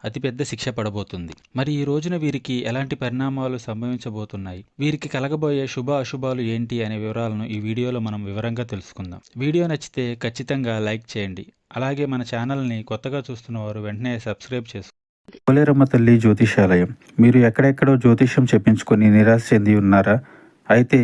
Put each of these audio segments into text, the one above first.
అతిపెద్ద శిక్ష పడబోతుంది. మరి ఈ రోజున వీరికి ఎలాంటి పరిణామాలు సంభవించబోతున్నాయి, వీరికి కలగబోయే శుభ అశుభాలు ఏంటి అనే వివరాలను ఈ వీడియోలో మనం వివరంగా తెలుసుకుందాం. వీడియో నచ్చితే ఖచ్చితంగా లైక్ చేయండి. అలాగే మన ఛానల్ని కొత్తగా చూస్తున్న వారు వెంటనే సబ్స్క్రైబ్ చేసుకోండి. పోలేరమ్మ తల్లి జ్యోతిషాలయం. మీరు ఎక్కడెక్కడో జ్యోతిష్యం చెప్పించుకొని నిరాశ చెంది ఉన్నారా? అయితే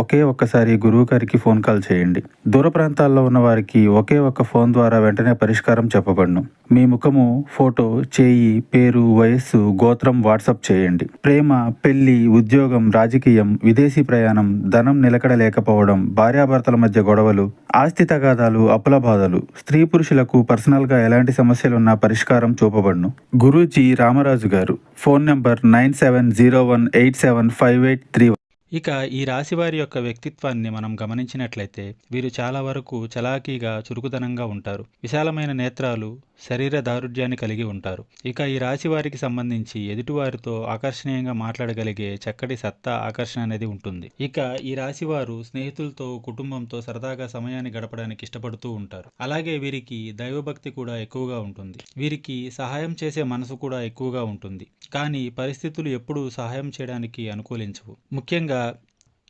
ఒక్కసారి గురువు గారికి ఫోన్ కాల్ చేయండి. దూర ప్రాంతాల్లో ఉన్న వారికి ఒకే ఒక్క ఫోన్ ద్వారా వెంటనే పరిష్కారం చెప్పబడును. మీ ముఖము, ఫోటో, చేయి, పేరు, వయస్సు, గోత్రం వాట్సాప్ చేయండి. ప్రేమ, పెళ్లి, ఉద్యోగం, రాజకీయం, విదేశీ ప్రయాణం, ధనం నిలకడ లేకపోవడం, భార్యాభర్తల మధ్య గొడవలు, ఆస్తి తగాదాలు, అప్పుల బాధలు, స్త్రీ పురుషులకు పర్సనల్గా ఎలాంటి సమస్యలున్నా పరిష్కారం చూపబడును. గురూజీ రామరాజు గారు. Phone number 9701875831. ఇక ఈ రాశి వారి యొక్క వ్యక్తిత్వాన్ని మనం గమనించినట్లయితే వీరు చాలా వరకు చలాకీగా, చురుకుదనంగా ఉంటారు. విశాలమైన నేత్రాలు, శరీర దారుఢ్యాన్ని కలిగి ఉంటారు. ఇక ఈ రాశి వారికి సంబంధించి ఎదుటివారితో ఆకర్షణీయంగా మాట్లాడగలిగే చక్కటి సత్తా, ఆకర్షణ అనేది ఉంటుంది. ఇక ఈ రాశి వారు స్నేహితులతో, కుటుంబంతో సరదాగా సమయాన్ని గడపడానికి ఇష్టపడుతూ ఉంటారు. అలాగే వీరికి దైవభక్తి కూడా ఎక్కువగా ఉంటుంది. వీరికి సహాయం చేసే మనసు కూడా ఎక్కువగా ఉంటుంది. కానీ పరిస్థితులు ఎప్పుడూ సహాయం చేయడానికి అనుకూలించవు. ముఖ్యంగా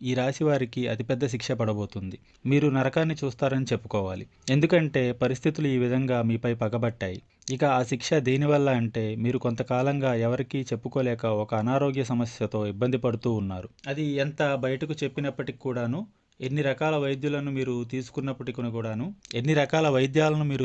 ఈ రాశి వారికి అతిపెద్ద శిక్ష పడబోతుంది. మీరు నరకాన్ని చూస్తారని చెప్పుకోవాలి. ఎందుకంటే పరిస్థితులు ఈ విధంగా మీపై పగబట్టాయి. ఇక ఆ శిక్ష దేనివల్ల అంటే మీరు కొంతకాలంగా ఎవరికీ చెప్పుకోలేక ఒక అనారోగ్య సమస్యతో ఇబ్బంది పడుతూ ఉన్నారు. అది ఎంత బయటకు చెప్పినప్పటికి కూడాను, ఎన్ని రకాల వైద్యాలను మీరు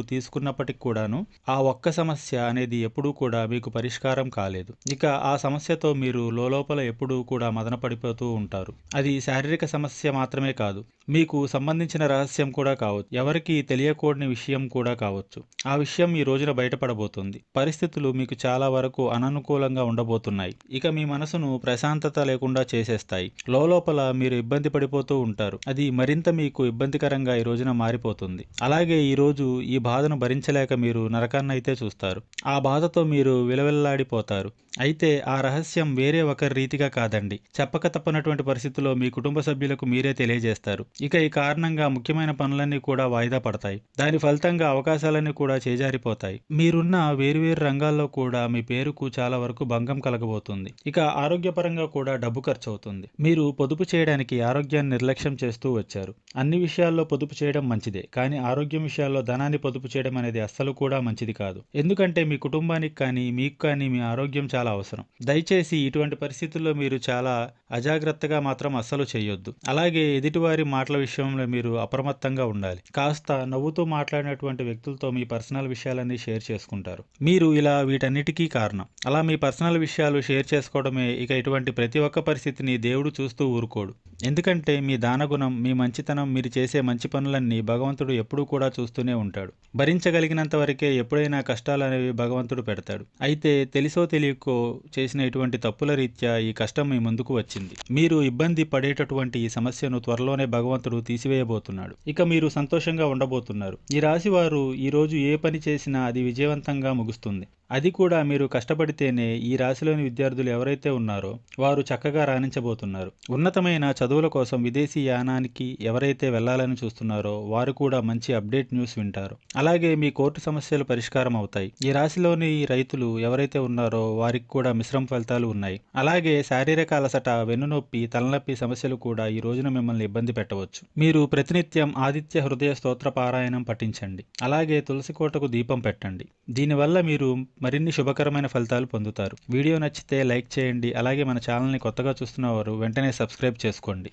తీసుకున్నప్పటికి కూడాను ఆ ఒక్క సమస్య అనేది ఎప్పుడూ కూడా మీకు పరిష్కారం కాలేదు. ఇక ఆ సమస్యతో మీరు లోపల ఎప్పుడూ కూడా మదన పడిపోతూ ఉంటారు. అది శారీరక సమస్య మాత్రమే కాదు, మీకు సంబంధించిన రహస్యం కూడా కావచ్చు, ఎవరికి తెలియకూడని విషయం కూడా కావచ్చు. ఆ విషయం ఈ రోజున బయటపడబోతుంది. పరిస్థితులు మీకు చాలా వరకు అననుకూలంగా ఉండబోతున్నాయి. ఇక మీ మనసును ప్రశాంతత లేకుండా చేసేస్తాయి. లోపల మీరు ఇబ్బంది పడిపోతూ ఉంటారు. అది మరింత మీకు ఇబ్బందికరంగా ఈ రోజున మారిపోతుంది. అలాగే ఈ రోజు ఈ బాధను భరించలేక మీరు నరకాన్నైతే చూస్తారు. ఆ బాధతో మీరు విలవిల్లాడిపోతారు. అయితే ఆ రహస్యం వేరే ఒకరి రీతిగా కాదండి. చెప్పక తప్పనటువంటి పరిస్థితుల్లో మీ కుటుంబ సభ్యులకు మీరే తెలియజేస్తారు. ఇక ఈ కారణంగా ముఖ్యమైన పనులన్నీ కూడా వాయిదా పడతాయి. దాని ఫలితంగా అవకాశాలన్నీ కూడా చేజారిపోతాయి. మీరున్న వేరువేరు రంగాల్లో కూడా మీ పేరుకు చాలా వరకు భంగం కలగబోతుంది. ఇక ఆరోగ్యపరంగా కూడా డబ్బు ఖర్చు అవుతుంది. మీరు పొదుపు చేయడానికి ఆరోగ్యాన్ని నిర్లక్ష్యం చేస్తూ వచ్చారు. అన్ని విషయాల్లో పొదుపు చేయడం మంచిదే, కానీ ఆరోగ్యం విషయాల్లో ధనాన్ని పొదుపు చేయడం అనేది అస్సలు కూడా మంచిది కాదు. ఎందుకంటే మీ కుటుంబానికి కానీ, మీకు కానీ మీ ఆరోగ్యం చాలా అవసరం. దయచేసి ఇటువంటి పరిస్థితుల్లో మీరు చాలా అజాగ్రత్తగా మాత్రం అస్సలు చేయొద్దు. అలాగే ఎదుటివారి మాటల విషయంలో మీరు అప్రమత్తంగా ఉండాలి. కాస్త నవ్వుతూ మాట్లాడినటువంటి వ్యక్తులతో మీ పర్సనల్ విషయాలన్నీ షేర్ చేసుకుంటారు. మీరు ఇలా వీటన్నిటికీ కారణం. అలా మీ పర్సనల్ విషయాలు షేర్ చేసుకోవడమే. ఇక ఇటువంటి ప్రతి ఒక్క పరిస్థితిని దేవుడు చూస్తూ ఊరుకోడు. ఎందుకంటే మీ దానగుణం, మీ మంచితనం, మీరు చేసే మంచి పనులన్నీ భగవంతుడు ఎప్పుడూ కూడా చూస్తూనే ఉంటాడు. భరించగలిగినంత వరకే ఎప్పుడైనా కష్టాలు అనేవి భగవంతుడు పెడతాడు. అయితే తెలిసో తెలియకో చేసిన ఇటువంటి తప్పుల రీత్యా ఈ కష్టం మీ ముందుకు వచ్చింది. మీరు ఇబ్బంది పడేటటువంటి ఈ సమస్యను త్వరలోనే భగవంతుడు తీసివేయబోతున్నాడు. ఇక మీరు సంతోషంగా ఉండబోతున్నారు. ఈ రాశి వారు ఈ రోజు ఏ పని చేసినా అది విజయవంతంగా ముగుస్తుంది. అది కూడా మీరు కష్టపడితేనే. ఈ రాశిలోని విద్యార్థులు ఎవరైతే ఉన్నారో వారు చక్కగా రాణించబోతున్నారు. ఉన్నతమైన చదువుల కోసం విదేశీ యానానికి ఎవరైతే వెళ్లాలని చూస్తున్నారో వారు కూడా మంచి అప్డేట్ న్యూస్ వింటారు. అలాగే మీ కోర్టు సమస్యలు పరిష్కారం అవుతాయి. ఈ రాశిలోని రైతులు ఎవరైతే ఉన్నారో వారికి కూడా మిశ్రమ ఫలితాలు ఉన్నాయి. అలాగే శారీరక అలసట, వెన్నునొప్పి, తలనొప్పి సమస్యలు కూడా ఈ రోజున మిమ్మల్ని ఇబ్బంది పెట్టవచ్చు. మీరు ప్రతినిత్యం ఆదిత్య హృదయ స్తోత్ర పారాయణం పఠించండి. అలాగే తులసి కోటకు దీపం పెట్టండి. దీనివల్ల మీరు మరిన్ని శుభకరమైన ఫలితాలు పొందుతారు. వీడియో నచ్చితే లైక్ చేయండి. అలాగే మన ఛానల్ని కొత్తగా చూస్తున్న వారు వెంటనే సబ్స్క్రైబ్ చేసుకోండి.